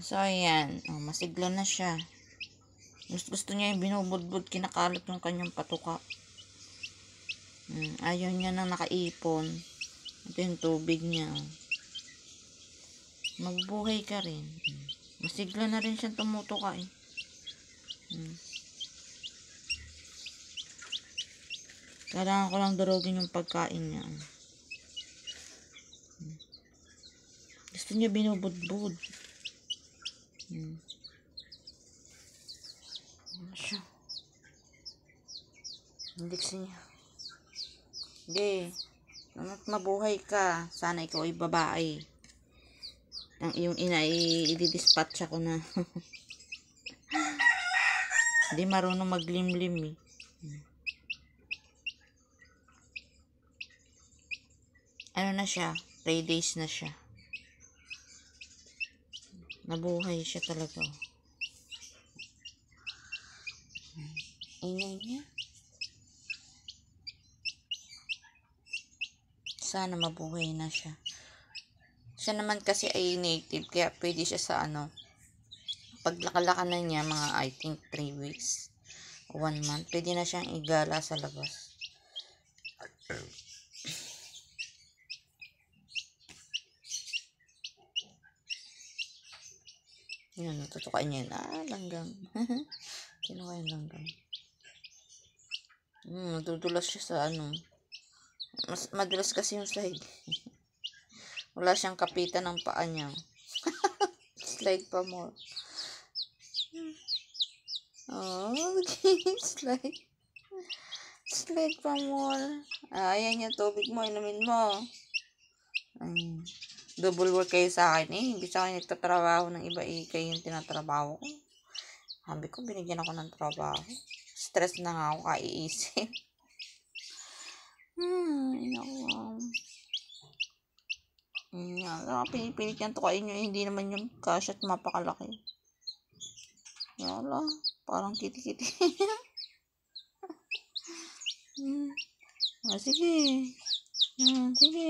So, ayan. Oh, masigla na siya. Gusto niya yung binubudbud, kinakalat yung kanyang patuka. Ayaw niya na nakaipon. Ito yung tubig niya. Magbuhay ka rin. Masigla na rin siyang tumutuka eh. Kailangan ko lang durugin yung pagkain niya. Gusto niya binubudbud. Ano siya? Indiksi niya. Hindi. Mabuhay ka. Sana ikaw ay babae. Ang iyong ina i-dispatch ako na. Hindi marunong maglimlim eh. Ano na siya? 3 days na siya. Nabuhay siya talaga. Ingay niya. Sana mabuhay na siya. Siya naman kasi ay native, kaya pwede siya sa paglakalakan na niya, mga I think 3 weeks, 1 month, pwede na siyang igala sa labas. Yun, natutukan niya na, langgam. Kinuha yung langgam. Madudulas siya sa madulas kasi yung slide. Wala siyang kapitan ng paa niya. Slide pa more. Oh, slide. Slide pa more. Ayan yung tubig mo, inumin mo. Double work kayo sa akin eh. Hindi sa akin nagtatrabaho ng iba eh. Kayo yung tinatrabaho ko. Sabi ko, binigyan ako ng trabaho. Stress na nga ako kaiisip. Pinipilit yan to kayo nyo. Hindi naman yung cash at mapakalaki. Wala. Parang kiti-kiti. Sige. Sige.